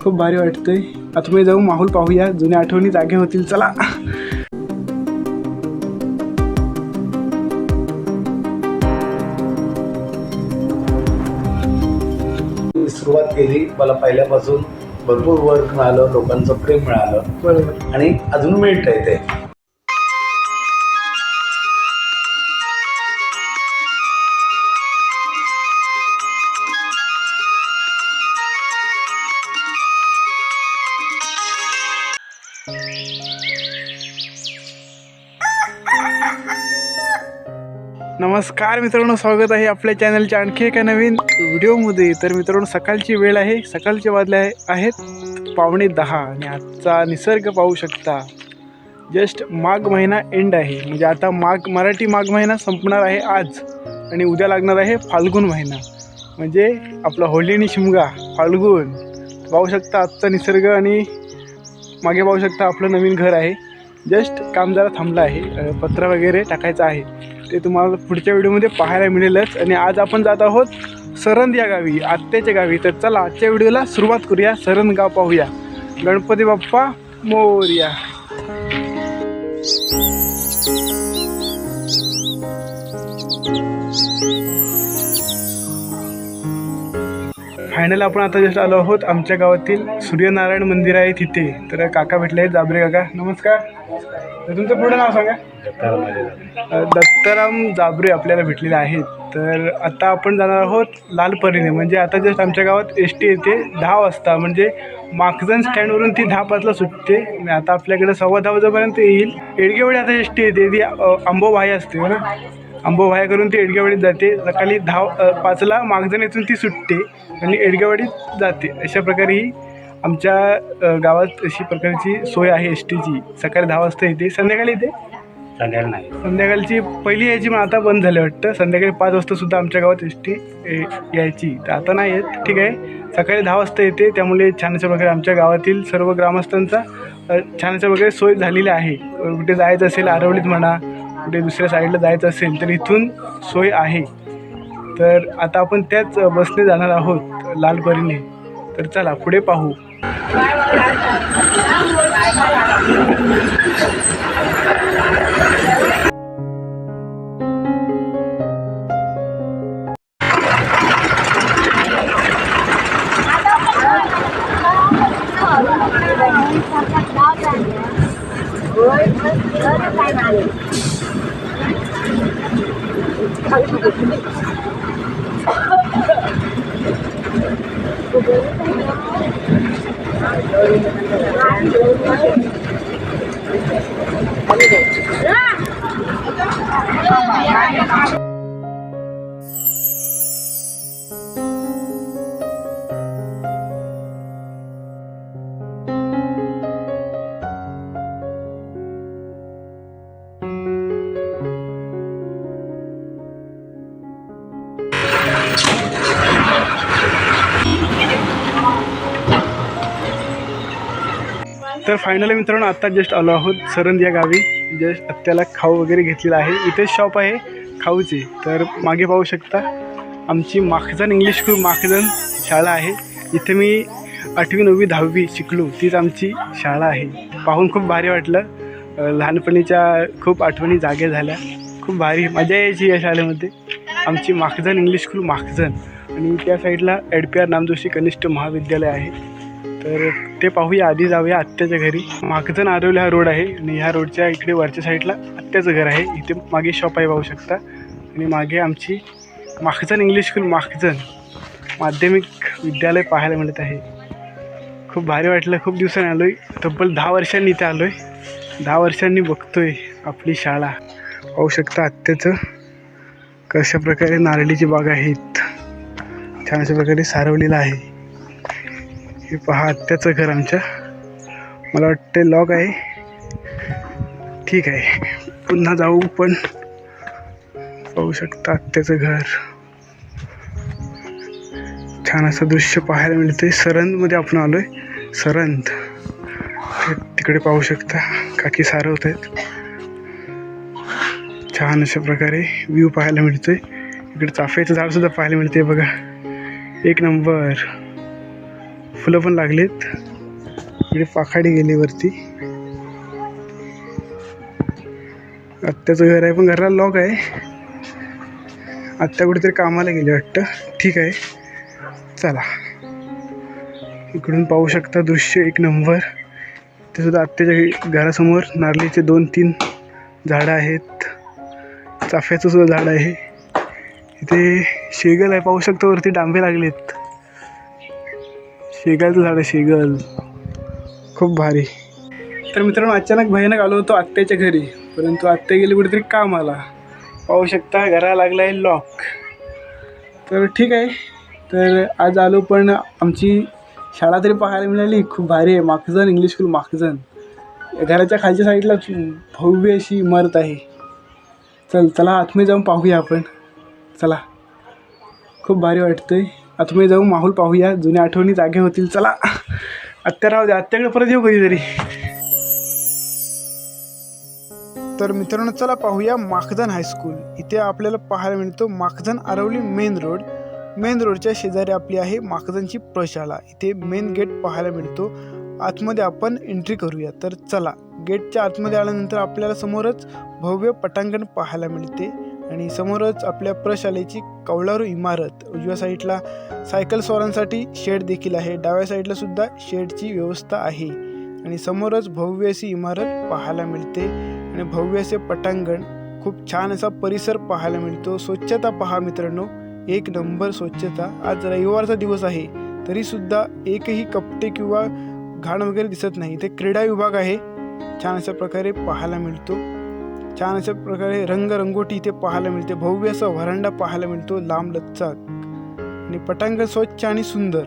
खूप भारी वाटतंय. आता मी जाऊ माहोल पाहूया, जुन्या आठवणी जागे होतील. चला. सुरुवात केली, मला पहिल्यापासून भरपूर वर्क मिळालं, लोकांचं प्रेम मिळालं. बरोबर. आणि अजून मिळतंय ते. नमस्कार मित्रांनो, स्वागत आहे आपल्या चॅनलच्या आणखी एका नवीन व्हिडिओमध्ये. तर मित्रांनो, सकाळची वेळ आहे, सकाळचे वाजले आहेत 9:15 आणि आजचा निसर्ग पाहू शकता. जस्ट माघ महिना एंड आहे, म्हणजे आता मराठी माघ महिना संपणार आहे आज आणि उद्या लागणार आहे फाल्गुन महिना, म्हणजे आपला होळी आणि शिमगा फाल्गुन. पाहू शकता आजचा निसर्ग आणि मागे पाहू शकता आपलं नवीन घर आहे. जस्ट काम जरा थांबलं आहे, पत्र वगैरे टाकायचं आहे, ते तुम्हाला पुढच्या व्हिडिओमध्ये पाहायला मिळेलच. आणि आज आपण जात आहोत सरंद या गावी, आत्याच्या गावी. तर चला आजच्या व्हिडिओला सुरुवात करूया. सरंद गाव पाहूया. गणपती बाप्पा मोरया. फायनल आपण आता जस्ट आलो आहोत आमच्या गावातील सूर्यनारायण मंदिर आहे तिथे. तर काका भेटले आहेत, जाबरे काका. नमस्कार. तर तुमचं पुढं नाव सांगा. दत्ताराम जाबरे आपल्याला भेटलेले आहेत. तर आता आपण जाणार आहोत लालपरीने, म्हणजे आता जस्ट आमच्या गावात एस टी येते 10 वाजता, म्हणजे माखजन स्टँडवरून ती 10:05ला सुटते. आणि आता आपल्याकडे 10:15 वाजेपर्यंत येईल. एडगेवाडी आता एस टी येते, ती अंबोभाई असते ना, अंबोभाया करून ती एडगेवाडीत जाते. सकाळी 10:05ला माखजन येथून ती सुटते आणि एडगेवाडीत जाते. अशा प्रकारे ही आमच्या गावात अशी प्रकारची सोय आहे एस टीची. सकाळी 10 वाजता येते, संध्याकाळी येते. संध्याकाळची पहिली यायची, पण आता बंद झाले वाटतं. संध्याकाळी 5 वाजता सुद्धा आमच्या गावात एस टी यायची, तर आता नाही येत. ठीक आहे, सकाळी 10 वाजता येते. त्यामुळे छान अशा प्रकारे आमच्या गावातील सर्व ग्रामस्थांचा छान अशा प्रकारे सोय झालेली आहे. कुठे जायचं असेल, आरवलीत म्हणा, कुठे दुसऱ्या साईडला जायचं असेल तर इथून सोय आहे. तर आता आपण त्याच बसने जाणार आहोत लालपरीने. तर चला पुढे पाहू. तर फायनली मित्रांनो, आत्ता जस्ट आलो आहोत सरंद या गावी. जस्ट आत्याला खाऊ वगैरे घेतलेला आहे. इथेच शॉप आहे खाऊची. तर मागे पाहू शकता आमची माखजन इंग्लिश स्कूल माखजन शाळा आहे. इथे मी 8वी 9वी 10वी शिकलो, तीच आमची शाळा आहे. पाहून खूप भारी वाटलं. लहानपणीच्या खूप आठवणी जागे झाल्या. खूप भारी मजा यायची या शाळेमध्ये. आमची माखजन इंग्लिश स्कूल माखजन, आणि त्या साईडला एडपीआर नामजोशी कनिष्ठ महाविद्यालय आहे. तर ते पाहूया. आधी जाऊया आत्याच्या घरी. माखजन आरवली हा रोड आहे आणि ह्या रोडच्या इकडे वरच्या साईडला आत्याचं घर आहे. इथे मागे शॉप आहे पाहू शकता. आणि मागे आमची माखजन इंग्लिश स्कूल माखजन माध्यमिक विद्यालय पाहायला मिळत आहे. खूप भारी वाटलं. खूप दिवसांनी आलो आहे, तब्बल 10 वर्षांनी इथे आलो आहे. 10 वर्षांनी बघतोय आपली शाळा. पाहू शकता आत्याचं कशा प्रकारे नारळीची बाग आहेत, छान अशा प्रकारे सारवलेलं आहे. हे पहा आत्याचं घर आमच्या. मला वाटतं लॉक आहे. ठीक आहे, पुन्हा जाऊ. पण पाहू शकता आत्याचं घर. छान असं दृश्य पाहायला मिळते. सरंदमध्ये आपण आलो आहे. सरंद तिकडे पाहू शकता काकी सारवत आहेत. छान अशा प्रकारे व्ह्यू पाहायला मिळतोय. इकडे चाफ्याचं झाड सुद्धा पाहायला मिळते बघा. एक नंबर फुलं पण लागलीत. इकडे पाखाडी गेली वरती. आत्याचं घर आहे पण घराला लॉक आहे. आत्या कुठेतरी कामाला गेली वाटतं. ठीक आहे, चला. इकडून पाहू शकता दृश्य एक नंबर. ते सुद्धा आत्याच्या घरासमोर नारळीचे 2-3 झाडं आहेत. चाफ्याचं सुद्धा झाड आहे. इथे शेगल आहे, पाहू शकतो वरती डांबे लागलेत. शेगलचं झाड आहे, शेगल. खूप भारी. तर मित्रांनो, अचानक भयानक आलो होतो आत्याच्या घरी, परंतु आत्या गेली कुठेतरी कामाला. पाहू शकता घराला लागला आहे लॉक. तर ठीक आहे, तर आज आलो पण आमची शाळा तरी पाहायला मिळाली. खूप भारी आहे. Makhjan English school Makhjan. घराच्या खालच्या साईडला भव्य अशी इमारत आहे. चला आतमध्ये जाऊन पाहूया आपण. चला, खूप भारी वाटतंय. आतमध्ये जाऊन माहोल पाहूया. जुन्या आठवणी जागे होतील. चला, आत्या राहू द्या, आत्याकडे परत येऊ कधीतरी. तर मित्रांनो, चला पाहूया माखजन हायस्कूल. इथे आपल्याला पाहायला मिळतो Makhjan Aravali main road. Main रोडच्या शेजारी आपली आहे माखजनची प्रशाला. इथे मेन गेट पाहायला मिळतो. आतमध्ये आपण एंट्री करूया. तर चला, गेटच्या आतमध्ये आल्यानंतर आपल्याला समोरच भव्य पटांगण पाहायला मिळते आणि समोरच आपल्या प्रशालेची कौलारू इमारत. उजव्या साईडला सायकल स्वारांसाठी शेड देखील आहे. डाव्या साईडला सुद्धा शेडची व्यवस्था आहे आणि समोरच भव्य अशी इमारत पाहायला मिळते आणि भव्य असे पटांगण. खूप छान असा परिसर पाहायला मिळतो. स्वच्छता पहा मित्रांनो, एक नंबर स्वच्छता. आज रविवारचा दिवस आहे तरीसुद्धा एकही कपटे किंवा घाण वगैरे दिसत नाही. इथे क्रीडा विभाग आहे, छान अशा प्रकारे पाहायला मिळतो. छान अशा प्रकारे रंगरंगोटी इथे पाहायला मिळते. भव्य असा व्हरांडा पाहायला मिळतो, लांब लचक, आणि पटांगण स्वच्छ आणि सुंदर.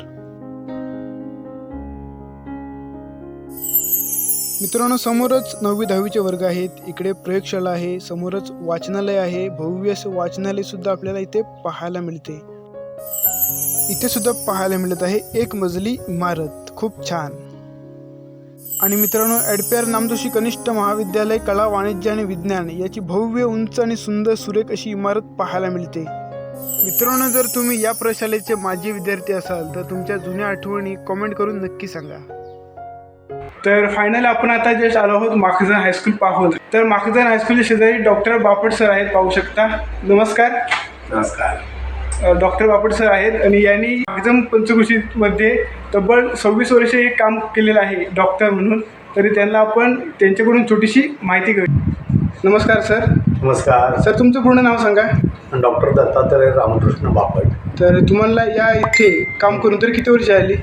मित्रांनो, समोरच 9वी-10वीचे वर्ग आहेत. इकडे प्रयोगशाळा आहे. समोरच वाचनालय आहे. भव्य असं वाचनालय सुद्धा आपल्याला इथे पाहायला मिळते. इथे सुद्धा पाहायला मिळत आहे एक मजली इमारत. खूप छान. आणि मित्रांनो, एडपेर नामदोशी कनिष्ठ महाविद्यालय कला, वाणिज्य आणि विज्ञान याची भव्य, उंच आणि सुंदर सुरेख अशी इमारत पाहायला मिळते. मित्रांनो, जर तुम्ही या प्रशालेचे माजी विद्यार्थी असाल तर तुमच्या जुन्या आठवणी कॉमेंट करून नक्की सांगा. तर फायनल आपण आता जस्ट आलो आहोत माखजन हायस्कूल पाहून. तर माखजन हायस्कूलच्या शेजारी डॉक्टर बापट सर आहेत, पाहू शकता. नमस्कार. नमस्कार. डॉक्टर बापट सर आहेत आणि यांनी माखजन पंचकृषीमध्ये तब्बल 26 वर्षे हे काम केलेलं आहे डॉक्टर म्हणून. तरी त्यांना आपण त्यांच्याकडून छोटीशी माहिती घेऊ. नमस्कार सर. नमस्कार सर, तुमचं पूर्ण नाव सांगा. डॉक्टर दत्तात्रय रामकृष्ण बापट. तर तुम्हाला या इथे काम करून तरी किती वर्ष आली?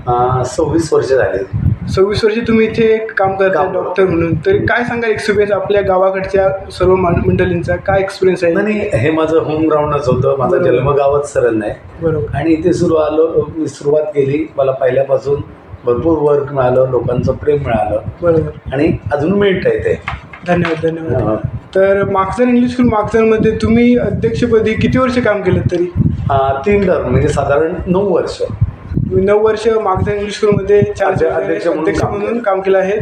26 वर्ष झाले. 26 वर्षे तुम्ही इथे काम करता डॉक्टर म्हणून. तरी काय सांगा एक्सपिरियन्स आपल्या गावाकडच्या सर्व मंडळींचा काय एक्सपिरियन्स आहे? नाही, हे माझं होम ग्राउंडच होतं. माझं जन्मगावच सरळ आहे. बरोबर. आणि इथे मी सुरुवात केली. मला पहिल्यापासून भरपूर वर्क मिळालं, लोकांचं प्रेम मिळालं. बरोबर. आणि अजून मिळत आहे ते. धन्यवाद. तर माखजन इंग्लिश स्कूल माखजनमध्ये तुम्ही अध्यक्षपदी किती वर्ष काम केलं तरी? 3 टर्म, म्हणजे साधारण 9 वर्ष. 9 वर्ष माखजन इंग्लिश स्कूलमध्ये अध्यक्ष म्हणून काम केलं आहे.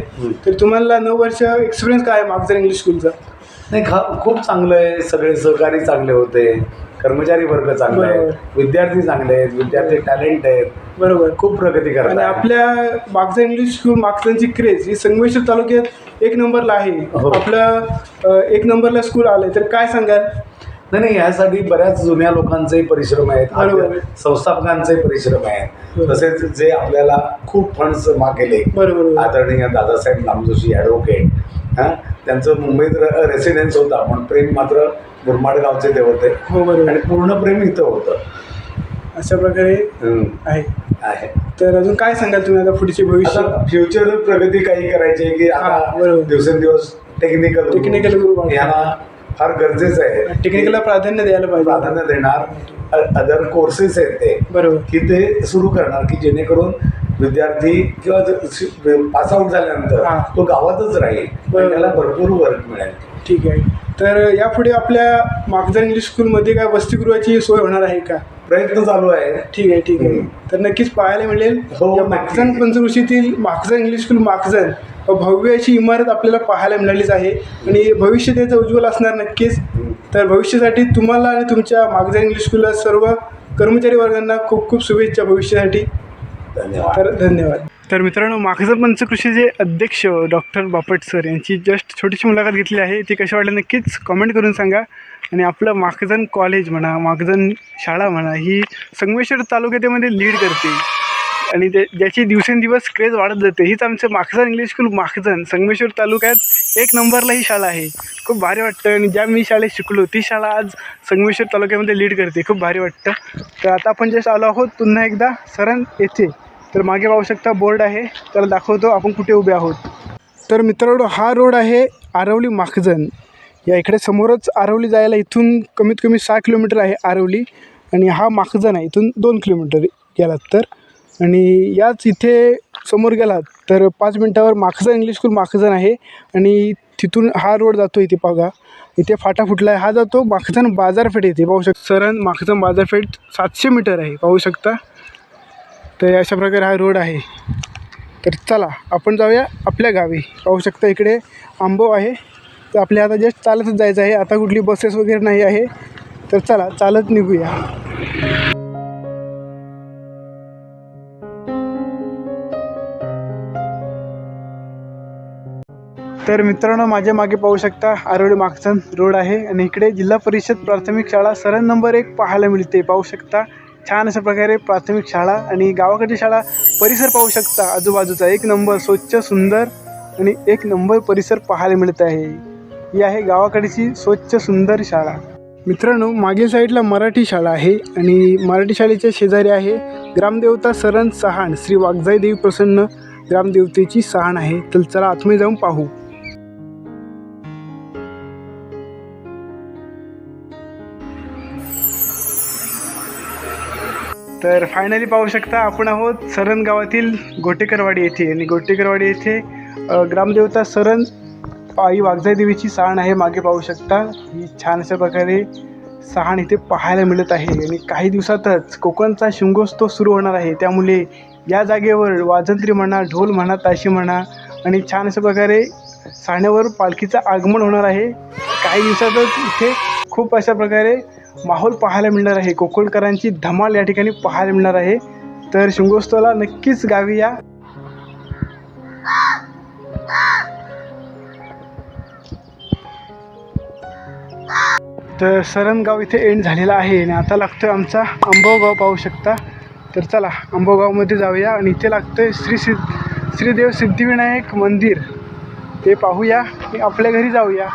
तर तुम्हाला 9 वर्ष एक्सपिरियन्स काय आहे माखजन इंग्लिश स्कूलचा? नाही, खूप चांगलं आहे. सगळे सहकारी चांगले होते, कर्मचारी वर्ग चांगले आहेत, विद्यार्थी चांगले आहेत, विद्यार्थी टॅलेंट आहेत. बरोबर. खूप प्रगती करतात. आणि आपल्या माखजन इंग्लिश स्कूल माखजनची क्रेज ही संगमेश्वर तालुक्यात 1 नंबरला आहे. आपलं 1 नंबरला स्कूल आलंय, तर काय सांगाल? नाही, यासाठी बऱ्याच जुन्या लोकांचे परिश्रम आहेत, संस्थापकांचे परिश्रम आहेत. तसेच जे आपल्याला खूप फंड्स मागेले, आदरणीय दादासाहेब नामजोशी ॲडव्होकेट, त्यांचं मुंबईत रेसिडेन्स होता, पण प्रेम मात्र मुरमाड गावचे ते होते. आणि पूर्ण प्रेम इथं होतं. अशा प्रकारे आहे. तर अजून काय सांगाल तुम्ही आता पुढचे भविष्य? फ्युचर प्रगती काही करायची की आता दिवसेंदिवस टेक्निकल ह्याला फार गरजेचं आहे. टेक्निकलला प्राधान्य द्यायला पाहिजे. प्राधान्य देणार. अदर कोर्सेस आहेत ते बरोबर की ते सुरू करणार की जेणेकरून विद्यार्थी किंवा पासआउट झाल्यानंतर तो गावातच राहील, त्याला भरपूर वर्क मिळेल. ठीक आहे. तर यापुढे आपल्या माखजन इंग्लिश स्कूलमध्ये काय वसतिगृहाची सोय होणार आहे का? प्रयत्न चालू आहे. ठीक आहे. तर नक्कीच पाहायला मिळेल. माखजन पंचकृषीतील माखजन इंग्लिश स्कूल माखजन भव्य अशी इमारत आपल्याला पाहायला मिळालीच आहे आणि भविष्य त्याचं उज्ज्वल असणार नक्कीच. तर भविष्यासाठी तुम्हाला आणि तुमच्या माखजन इंग्लिश स्कूलला सर्व कर्मचारी वर्गांना खूप खूप शुभेच्छा भविष्यासाठी. धन्यवाद. तर धन्यवाद. तर मित्रांनो, माखजन पंचकृषीचे अध्यक्ष डॉक्टर बापट सर यांची जस्ट छोटीशी मुलाखत घेतली आहे. ती कशी वाटली नक्कीच कमेंट करून सांगा. आणि आपलं माखजन कॉलेज म्हणा, माखजन शाळा म्हणा, ही संगमेश्वर तालुक्यामध्ये लीड करते आणि ज्याची दिवसेंदिवस क्रेज वाढत जाते. हीच आमचं माखजन इंग्लिश स्कूल माखजन संगमेश्वर तालुक्यात 1 नंबरला ही शाळा आहे. खूप भारी वाटतं. आणि ज्या मी शाळेत शिकलो ती शाळा आज संगमेश्वर तालुक्यामध्ये लीड करते. खूप भारी वाटतं. तर आता आपण जस्ट आलो आहोत पुन्हा एकदा सरण येथे. तर मागे पाहू शकता बोर्ड आहे, त्याला दाखवतो आपण कुठे उभे आहोत. तर मित्रांनो, हा रोड आहे आरवली माखजन. या इकडे समोरच आरवली जायला इथून कमीत कमी 6 किलोमीटर आहे आरवली. आणि हा माखजन आहे इथून 2 किलोमीटर गेलात तर. आणि याच इथे समोर गेलात तर 5 मिनटावर माखजन इंग्लिश स्कूल माखजन आहे. आणि तिथून हा रोड जातो. इथे बघा, इथे फाटा फुटला आहे. हा जातो माखजन बाजारपेठ. येते पाहू शकता सरण माखजन बाजारपेठ 700 मीटर आहे, पाहू शकता. तर अशा प्रकारे हा रोड आहे. तर चला आपण जाऊया आपल्या गावी. पाहू शकता इकडे आंबो आहे. तर आपल्या आता जस्ट चालतच जायचं आहे. आता कुठली बसेस वगैरे नाही आहे. तर चला चालत निघूया. तर मित्रांनो, माझ्या मागे पाहू शकता आरवली माखजन रोड आहे. आणि इकडे जिल्हा परिषद प्राथमिक शाळा सरण नंबर 1 पाहायला मिळते. पाहू शकता छान अशा प्रकारे प्राथमिक शाळा. आणि गावाकडची शाळा परिसर पाहू शकता आजूबाजूचा 1 नंबर स्वच्छ सुंदर आणि 1 नंबर परिसर पाहायला मिळत आहे. ही आहे गावाकडची स्वच्छ सुंदर शाळा. मित्रांनो, मागील साईडला मराठी शाळा आहे. आणि मराठी शाळेच्या शेजारी आहे ग्रामदेवता सरण सहाण श्री वाघजाई देवी प्रसन्न ग्रामदेवतेची सहाण आहे. तर चला आतमध्ये जाऊन पाहू. तर फायनली पाहू शकता आपण आहोत सरण गावातील गोटेकरवाडी येथे. आणि गोटेकरवाडी येथे ग्रामदेवता सरण आई वाघजाई देवीची सहाण आहे. मागे पाहू शकता ही छान अशा प्रकारे सहाण इथे पाहायला मिळत आहे. आणि काही दिवसातच कोकणचा शिमगोत्सव सुरू होणार आहे. त्यामुळे या जागेवर वाजंत्री म्हणा, ढोल म्हणा, ताशी म्हणा आणि छान अशा प्रकारे साहण्यावर पालखीचं आगमन होणार आहे. काही दिवसातच इथे खूप अशा प्रकारे माहोल पाहायला मिळणार आहे. कोकणकरांची धमाल या ठिकाणी पाहायला मिळणार आहे. तर शिमगोत्सवाला नक्कीच गावी या. तर सरण गाव इथे एंड झालेला आहे. आणि आता लागतोय आमचा अंबोगाव, पाहू शकता. तर चला अंबोगावमध्ये जाऊया. आणि इथे लागतंय श्रीदेव सिद्धिविनायक मंदिर, ते पाहूया आणि आपल्या घरी जाऊया.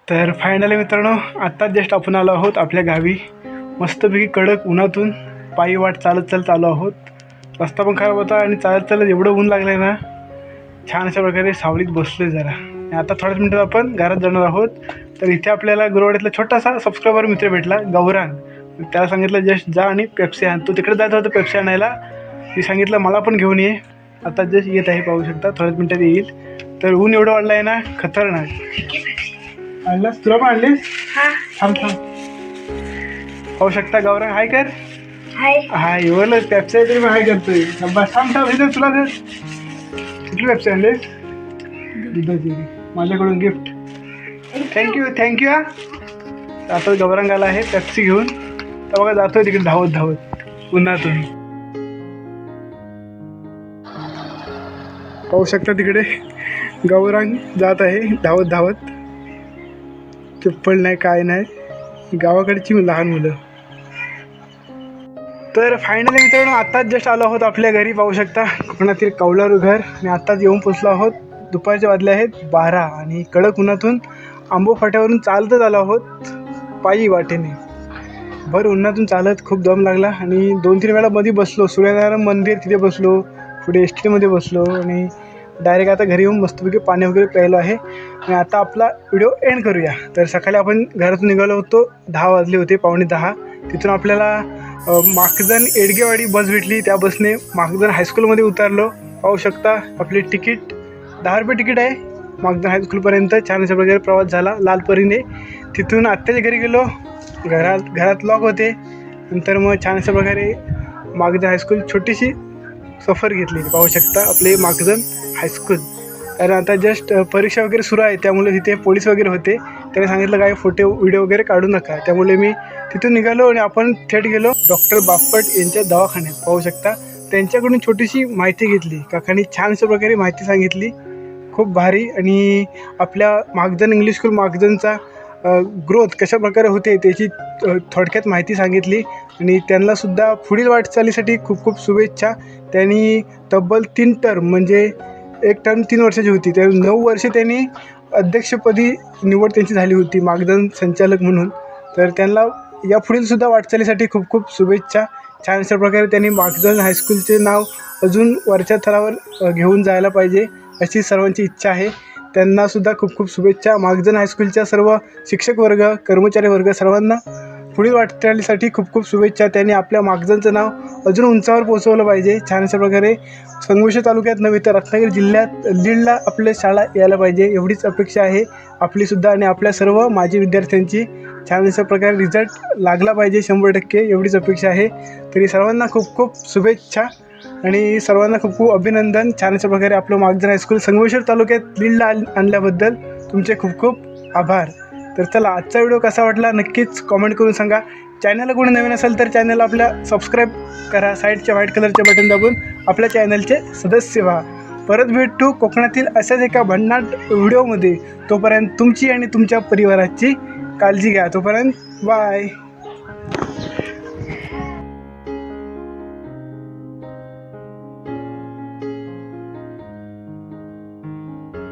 तर फायनली मित्रांनो, आत्ताच जस्ट आपण आलो आहोत आपल्या गावी. मस्तपैकी कडक उन्हातून पायी वाट चालत आलो आहोत. रस्ता पण खराब होता आणि चालत एवढं ऊन लागलं आहे ना, छान अशा प्रकारे सावलीत बसलो जरा. आणि आता थोड्याच मिनटात आपण घरात जाणार आहोत. तर इथे आपल्याला गुरुवाडीतला छोटासा सबस्क्रायबर मित्र भेटला, गौरांग. त्याला सांगितलं जस्ट जा आणि पेप्सी आण. तो तिकडे जायचा होता पेप्सी आणायला. मी सांगितलं मला पण घेऊन ये. आता जस्ट येत आहे, पाहू शकता थोड्याच मिनटात येईल. तर ऊन एवढं वाढलं आहे ना, खतरनाक. आणलास तुला पण आणलीस? थांब पाहू शकता गौरव हाय कर. हाय बोल पेप्सी तरी पण हाय करतोय. बस थांब इथं तुला कुठली पेप्सी आणलीस? दुधाची, माझ्याकडून गिफ्ट. थँक्यू हा. आता गौरंग आला आहे पेप्सी घेऊन. तर बघा जातोय तिकडे धावत उन्हातून. पाहू शकता तिकडे गौरंग जात आहे धावत. चप्पल नाही काय नाही, गावाकडची लहान मुलं. तर फायनली मित्रांनो, आत्ताच जस्ट आलो आहोत आपल्या घरी. पाहू शकता कोकणातील कौलारू घर. आणि आत्ताच येऊन पोचलो आहोत. दुपारचे वाजले आहेत 12. आणि कडक उन्हातून आंबो फाट्यावरून चालतच आलो आहोत पायी वाटेने. भर उन्हातून चालत खूप दम लागला. आणि 2-3 वेळा मध्ये बसलो, सूर्यनारायण मंदिर तिथे बसलो, पुढे एसटीमध्ये बसलो. आणि डायरेक्ट आता घरी येऊन मस्तपैकी पाणी वगैरे प्यायलो आहे. आणि आता आपला व्हिडिओ एंड करूया. तर सकाळी आपण घरातून निघालो होतो, 10 वाजले होते, 9:45. तिथून आपल्याला माखजन एडगेवाडी बस भेटली. त्या बसने माखजन हायस्कूलमध्ये उतरलो. पाहू शकता आपली तिकीट 10 रुपये तिकीट आहे माखजन हायस्कूलपर्यंत. छान अशा प्रकारे प्रवास झाला लालपरीने. तिथून आत्याच्या घरी गेलो. घरात लॉक होते. नंतर मग छान अशा प्रकारे माखजन हायस्कूल छोटीशी सफर घेतली. पाहू शकता आपले माखजन हायस्कूल. कारण आता जस्ट परीक्षा वगैरे सुरू आहे, त्यामुळे तिथे पोलीस वगैरे होते. त्याने सांगितलं काय फोटो व्हिडिओ वगैरे काढू नका. त्यामुळे मी तिथून निघालो आणि आपण थेट गेलो डॉक्टर बापट यांच्या दवाखान्यात. पाहू शकता त्यांच्याकडून छोटीशी माहिती घेतली. काकांनी छान अशा प्रकारे माहिती सांगितली, खूप भारी. आणि आपल्या माखजन इंग्लिश स्कूल माखजनचा ग्रोथ कशा प्रकारे होते त्याची थोडक्यात माहिती सांगितली. आणि त्यांनासुद्धा पुढील वाटचालीसाठी खूप खूप शुभेच्छा. त्यांनी तब्बल 3 टर्म म्हणजे एक टर्म 3 वर्षाची होती, त्या 9 वर्षे त्यांनी अध्यक्षपदी निवड त्यांची झाली होती माखजन संचालक म्हणून. तर त्यांना या पुढीलसुद्धा वाटचालीसाठी खूप खूप शुभेच्छा. छान अशा प्रकारे त्यांनी माखजन हायस्कूलचे नाव अजून वरच्या थरावर घेऊन जायला पाहिजे अशी सर्वांची इच्छा आहे. त्यांनासुद्धा खूप खूप शुभेच्छा. माखजन हायस्कूलच्या सर्व शिक्षक वर्ग, कर्मचारी वर्ग सर्वांना पुढील वाटचालीसाठी खूप खूप शुभेच्छा. त्यांनी आपल्या माखजनचं नाव अजून उंचावर पोहोचवलं पाहिजे. छान अशा प्रकारे संगमेश्वर तालुक्यात नव्हे तर रत्नागिरी जिल्ह्यात लीडला आपल्या शाळा यायला पाहिजे एवढीच अपेक्षा आहे आपलीसुद्धा. आणि आपल्या सर्व माजी विद्यार्थ्यांची छान अशा प्रकारे रिझल्ट लागला पाहिजे 100% एवढीच अपेक्षा आहे. तरी सर्वांना खूप खूप शुभेच्छा आणि सर्वांना खूप खूप अभिनंदन. छान अशा प्रकारे आपलं माखजन हायस्कूल संगमेश्वर तालुक्यात लीडला आणल्याबद्दल तुमचे खूप खूप आभार. तर चला, आजचा व्हिडिओ कसा वाटला नक्कीच कॉमेंट करून सांगा. चॅनलला कोणी नवीन असेल तर चॅनलला आपल्या सबस्क्राईब करा. साईडच्या व्हाईट कलरचे बटन दाबून आपल्या चॅनलचे सदस्य व्हा. परत भेटू कोकणातील अशाच एका भन्नाट व्हिडिओमध्ये. तोपर्यंत तुमची आणि तुमच्या परिवाराची काळजी घ्या. तोपर्यंत बाय.